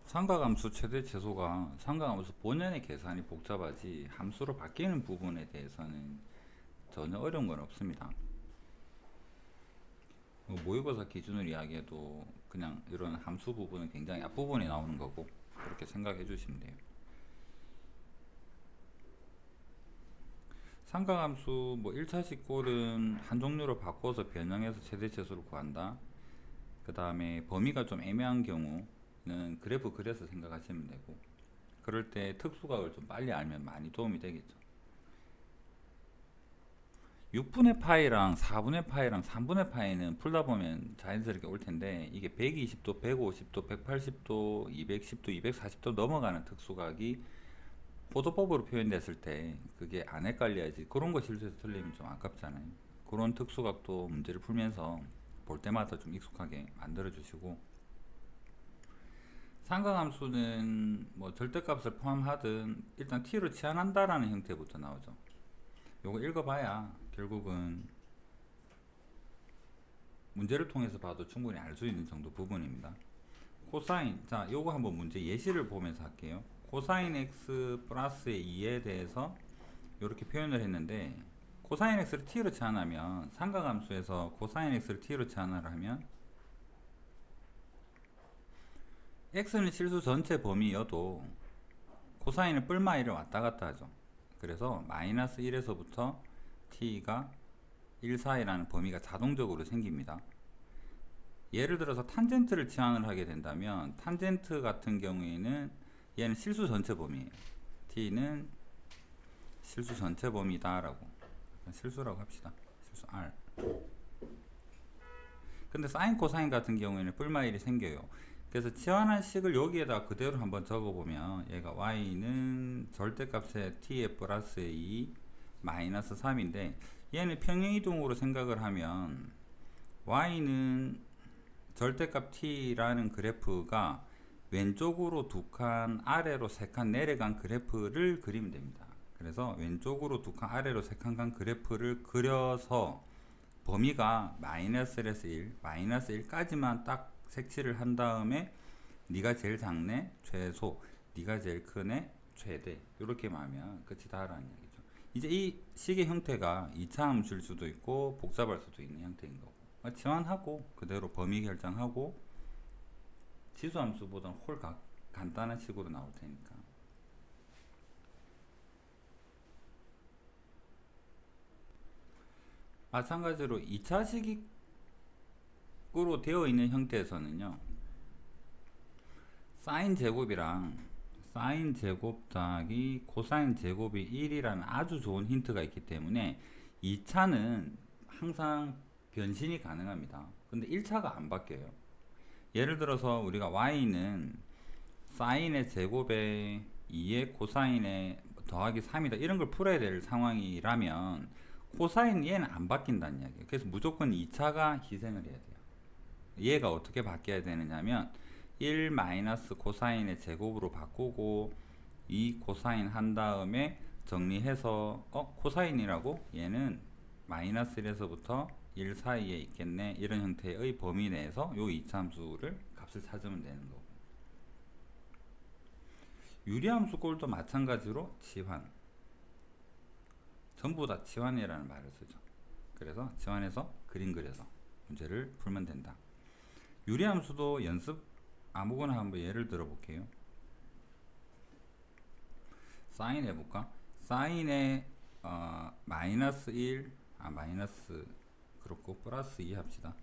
상가함수 최대 최소가 상가함수 본연의 계산이 복잡하지 함수로 바뀌는 부분에 대해서는 전혀 어려운 건 없습니다. 모의고사 기준으로 이야기해도 그냥 이런 함수 부분은 굉장히 앞부분에 나오는 거고 그렇게 생각해 주시면 돼요. 상가함수 뭐 1차식 꼴은 한 종류로 바꿔서 변형해서 최대 최소를 구한다. 그 다음에 범위가 좀 애매한 경우는 그래프 그려서 생각하시면 되고, 그럴 때 특수각을 좀 빨리 알면 많이 도움이 되겠죠. 6분의 파이랑 4분의 파이랑 3분의 파이는 풀다 보면 자연스럽게 올 텐데, 이게 120도, 150도, 180도, 210도, 240도 넘어가는 특수각이 포도법으로 표현됐을 때 그게 안 헷갈려야지. 그런 거 실수해서 틀리면 좀 아깝잖아요. 그런 특수각도 문제를 풀면서 볼 때마다 좀 익숙하게 만들어 주시고, 상가함수는 뭐 절대값을 포함하든 일단 t로 치환한다라는 형태부터 나오죠. 요거 읽어봐야 결국은 문제를 통해서 봐도 충분히 알 수 있는 정도 부분입니다. 코사인, 자 요거 한번 문제 예시를 보면서 할게요. 코사인 x 플러스의 2에 대해서 이렇게 표현을 했는데, 코사인 x를 t로 치환하면, 상가함수에서 코사인 x를 t로 치환을 하면 x는 실수 전체 범위여도 코사인은 뿔마 1을 왔다 갔다 하죠. 그래서 마이너스 1에서부터 t가 1 사이라는 범위가 자동적으로 생깁니다. 예를 들어서 탄젠트를 치환을 하게 된다면, 탄젠트 같은 경우에는 얘는 실수 전체 범위예요. t는 실수 전체 범위다 라고, 실수라고 합시다. 실수 r. 근데 사인 코사인 같은 경우에는 뿔마 1이 생겨요. 그래서 치환한 식을 여기에다 그대로 한번 적어보면, 얘가 y는 절대값의 t의 플러스 2 마이너스 3인데, 얘는 평행이동으로 생각을 하면 y는 절대값 t라는 그래프가 왼쪽으로 두 칸, 아래로 세 칸 내려간 그래프를 그리면 됩니다. 그래서 왼쪽으로 두 칸, 아래로 세 칸 간 그래프를 그려서 범위가 마이너스 1, 마이너스 1까지만 딱 색칠을 한 다음에 네가 제일 작네, 최소, 네가 제일 크네, 최대, 이렇게만 하면 끝이다 라는 얘기죠. 이제 이 식의 형태가 2차 함수일 수도 있고 복잡할 수도 있는 형태인 거고, 치환하고 그대로 범위 결정하고 지수 함수보다는 간단한 식으로 나올 테니까. 마찬가지로 2차식으로 되어 있는 형태에서는요, 사인 제곱이랑 사인 제곱 더하기 코사인 제곱이 1이라는 아주 좋은 힌트가 있기 때문에 2차는 항상 변신이 가능합니다. 근데 1차가 안 바뀌어요. 예를 들어서 우리가 y는 사인의 제곱에 2의 코사인의 더하기 3이다 이런 걸 풀어야 될 상황이라면, 코사인 얘는 안 바뀐다는 이야기예요. 그래서 무조건 2차가 희생을 해야 돼요. 얘가 어떻게 바뀌어야 되느냐면, 1 마이너스 코사인의 제곱으로 바꾸고 2 코사인 한 다음에 정리해서 코사인이라고? 얘는 마이너스 1에서부터 1 사이에 있겠네, 이런 형태의 범위 내에서 요 이차함수를 값을 찾으면 되는 거고, 유리함수 꼴도 마찬가지로 치환, 전부 다 치환이라는 말을 쓰죠. 그래서 치환해서 그림 그려서 문제를 풀면 된다. 유리함수도 연습 아무거나 한번 예를 들어 볼게요. 사인 해볼까? 사인의 마이너스 1, 마이너스, 그렇고 플러스 2 합시다.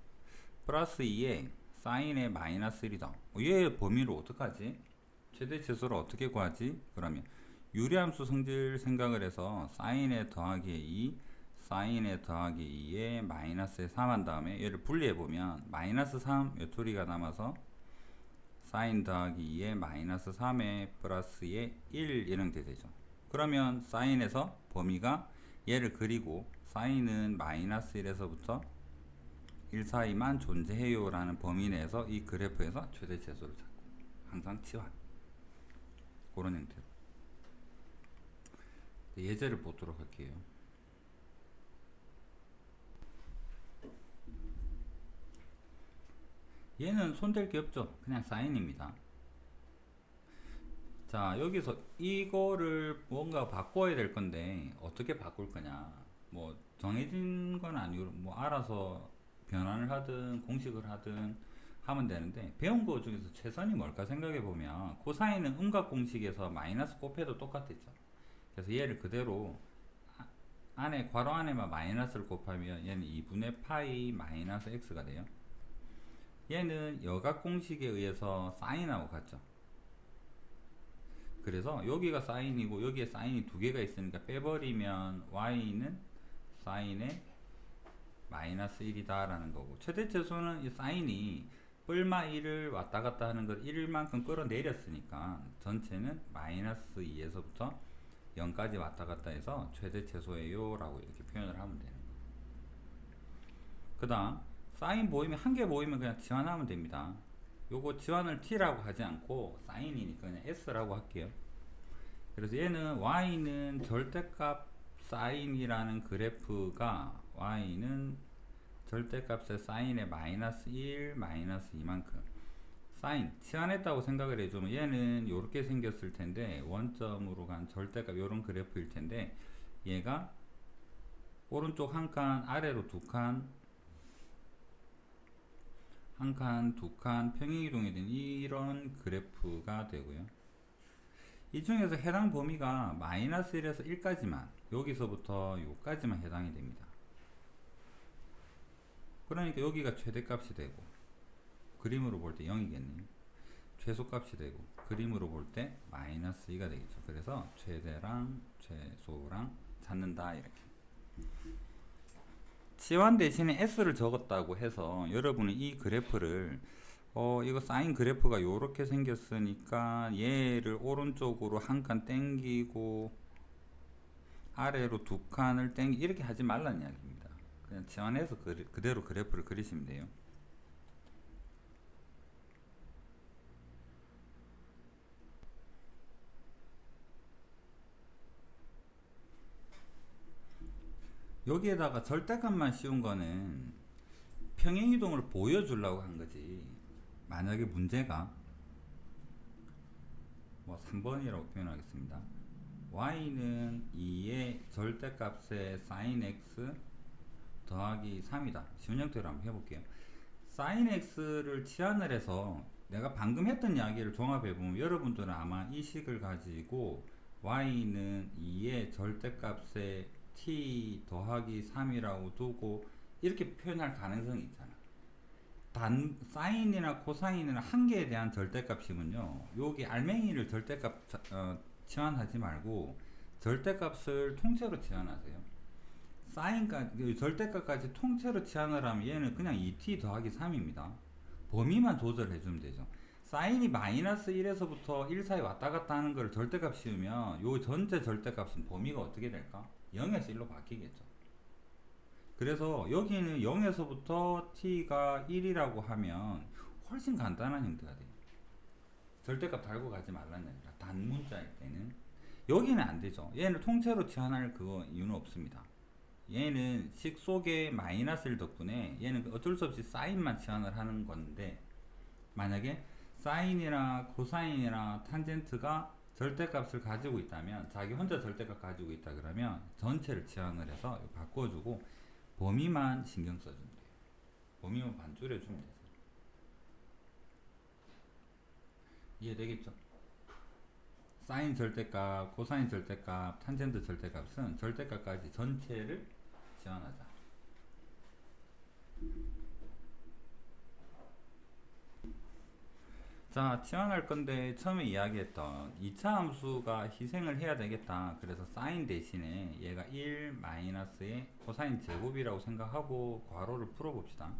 플러스 2에 사인의 마이너스 1이다. 얘 범위를 어떡하지? 최대 최소를 어떻게 구하지? 그러면 유리함수 성질 생각을 해서 사인의 더하기 2, 사인의 더하기 2에 마이너스에 3 한 다음에 얘를 분리해보면 마이너스 3 외톨이가 남아서 사인 더하기 2에 마이너스 3에 플러스에 1 이런 게 되죠. 그러면 사인에서 범위가 얘를 그리고, 사인은 마이너스 1에서부터 1 사이만 존재해요 라는 범위 내에서 이 그래프에서 최대 최소를 찾고, 항상 치환, 그런 형태로. 예제를 보도록 할게요. 얘는 손댈 게 없죠. 그냥 사인입니다. 자, 여기서 이거를 뭔가 바꿔야 될 건데 어떻게 바꿀 거냐? 뭐 정해진 건 아니고 뭐 알아서 변환을 하든 공식을 하든 하면 되는데, 배운 거 중에서 최선이 뭘까 생각해 보면 코사인은 음각 공식에서 마이너스 곱해도 똑같았죠. 그래서 얘를 그대로 안에 괄호 안에만 마이너스를 곱하면 얘는 2분의 파이 마이너스 x가 돼요. 얘는 여각 공식에 의해서 사인하고 같죠. 그래서 여기가 사인이고 여기에 사인이 두 개가 있으니까 빼버리면 y는 사인의 마이너스 1이다 라는 거고, 최대 최소는 이 사인이 뿔마 1을 왔다 갔다 하는 걸 1만큼 끌어내렸으니까 전체는 마이너스 2에서부터 0까지 왔다 갔다 해서 최대 최소예요 라고 이렇게 표현을 하면 되는 거예요. 그 다음 사인 보이면 한 개 보이면 그냥 지환하면 됩니다. 요거 지환을 t라고 하지 않고 사인이니까 그냥 s라고 할게요. 그래서 얘는 y는 절대값 사인이라는 그래프가 y는 절대값의 사인의 마이너스 1 마이너스 이만큼 사인 치환했다고 생각을 해주면 얘는 이렇게 생겼을 텐데 원점으로 간 절대값 이런 그래프일 텐데, 얘가 오른쪽 한 칸 아래로 두 칸 한 칸 두 칸 평행이동이 된 이런 그래프가 되고요. 이 중에서 해당 범위가 마이너스 1에서 1까지만, 여기서부터 여기까지만 해당이 됩니다. 그러니까 여기가 최대값이 되고 그림으로 볼 때 0이겠네요. 최소값이 되고 그림으로 볼 때 마이너스 2가 되겠죠. 그래서 최대랑 최소랑 찾는다 이렇게. 치환 대신에 s를 적었다고 해서 여러분은 이 그래프를 이거 사인 그래프가 요렇게 생겼으니까 얘를 오른쪽으로 한 칸 땡기고 아래로 두 칸을 땡기 이렇게 하지 말라는 이야기입니다. 그냥 치환해서 그대로 그래프를 그리시면 돼요. 여기에다가 절대값만 씌운 거는 평행이동을 보여주려고 한 거지, 만약에 문제가 뭐 3번이라고 표현하겠습니다. y는 2의 절대값의 sin x 더하기 3이다. 쉬운 형태로 한번 해볼게요. sin x를 치환을 해서 내가 방금 했던 이야기를 종합해보면 여러분들은 아마 이 식을 가지고 y는 2의 절대값의 t 더하기 3이라고 두고 이렇게 표현할 가능성이 있잖아. 단 사인이나 코사인이나 한 개에 대한 절대값이면요, 여기 알맹이를 절대값 치환하지 말고 절대값을 통째로 치환하세요. 사인까지 절대값까지 통째로 치환을 하면 얘는 그냥 2t 더하기 3입니다. 범위만 조절해 주면 되죠. 사인이 마이너스 1에서부터 1 사이 왔다 갔다 하는 걸 절대값 씌우면 요 전체 절대값은 범위가 어떻게 될까? 0에서 1로 바뀌겠죠. 그래서 여기는 0에서부터 t가 1이라고 하면 훨씬 간단한 형태가 돼요. 절대값 달고 가지 말라는 얘기라. 단문자일 때는 여기는 안 되죠. 얘는 통째로 치환할 그거 이유는 없습니다. 얘는 식 속에 마이너스 1 덕분에 얘는 어쩔 수 없이 사인만 치환을 하는 건데, 만약에 사인이나 코사인이나 탄젠트가 절대값을 가지고 있다면, 자기 혼자 절대값 가지고 있다 그러면 전체를 치환을 해서 바꿔주고 범위만 신경 써주면 돼요. 범위만 반줄여주면 돼요. 이해되겠죠? 사인 절대값, 코사인 절대값, 탄젠트 절대값은 절대값까지 전체를 지원하자. 자, 치환할 건데 처음에 이야기했던 2차 함수가 희생을 해야 되겠다. 그래서 사인 대신에 얘가 1 마이너스의 코사인 제곱이라고 생각하고 괄호를 풀어봅시다.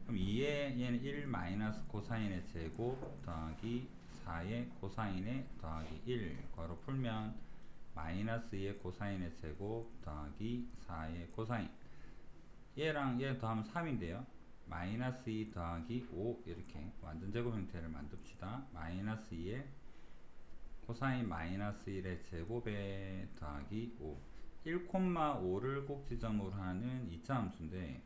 그럼 2에 얘는 1 마이너스 코사인의 제곱 더하기 4의 코사인의 더하기 1 괄호 풀면 마이너스 2의 코사인의 제곱 더하기 4의 코사인, 얘랑 얘 더하면 3인데요 마이너스 2 더하기 5 이렇게 완전 제곱 형태를 만듭시다. 마이너스 2의 코사인 마이너스 1의 제곱에 더하기 5, 1,5를 꼭 지점으로 하는 2차 함수인데,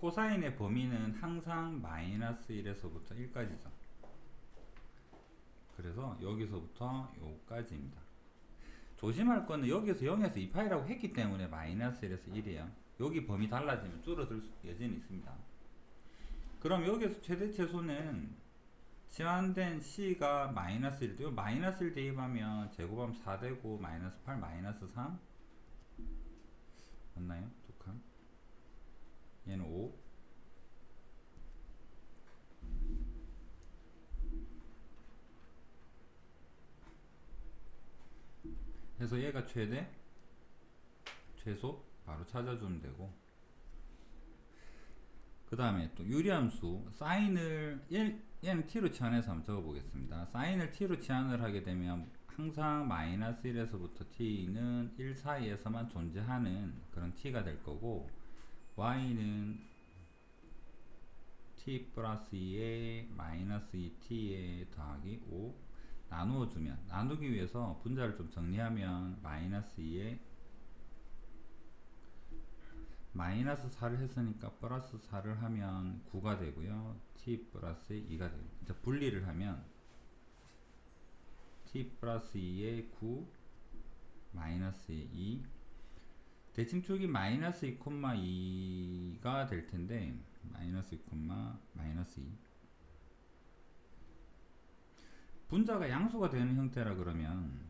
코사인의 범위는 항상 마이너스 1에서부터 1까지죠. 그래서 여기서부터 요까지입니다. 조심할 거는 여기서 0에서 2파이라고 했기 때문에 마이너스 1에서 1이에요. 여기 범위 달라지면 줄어들 여지는 있습니다. 그럼 여기서 최대 최소는 치환된 C가 마이너스 1, 요 마이너스 1 대입하면 제곱하면 4되고 마이너스 8 마이너스 3 맞나요? 두 칸. 얘는 5. 해서 얘가 최대, 최소 바로 찾아주면 되고, 그 다음에 또 유리함수 사인을 얘는 t로 치환해서 한번 적어보겠습니다. 사인을 t로 치환을 하게 되면 항상 마이너스 1에서부터 t는 1 사이에서만 존재하는 그런 t가 될 거고, y는 t 플러스 2에 마이너스 2t에 더하기 5 나누어주면, 나누기 위해서 분자를 좀 정리하면 마이너스 2에 마이너스 4를 했으니까 플러스 4를 하면 9가 되고요. t 플러스 2가 되고, 이제 분리를 하면 t 플러스 2에 9 마이너스 2 대칭축이 마이너스 2,2가 될 텐데 마이너스 2, 마이너스 2 분자가 양수가 되는 형태라 그러면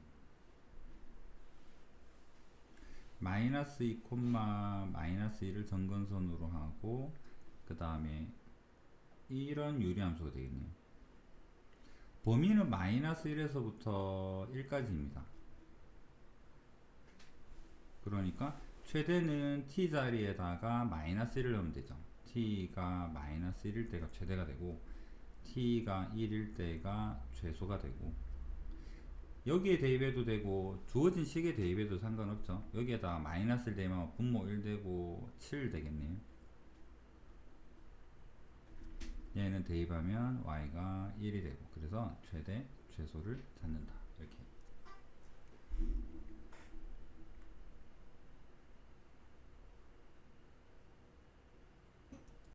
마이너스 2, 마이너스 2를 점근선으로 하고 그 다음에 이런 유리함수가 되겠네요. 범위는 마이너스 1에서부터 1까지입니다. 그러니까 최대는 t 자리에다가 마이너스 1을 넣으면 되죠. t가 마이너스 1일 때가 최대가 되고 t가 1일 때가 최소가 되고, 여기에 대입해도 되고 주어진 식에 대입해도 상관없죠. 여기에다가 마이너스 1 대입하면 분모 1 되고 7 되겠네요. 얘는 대입하면 y가 1이 되고, 그래서 최대 최소를 찾는다.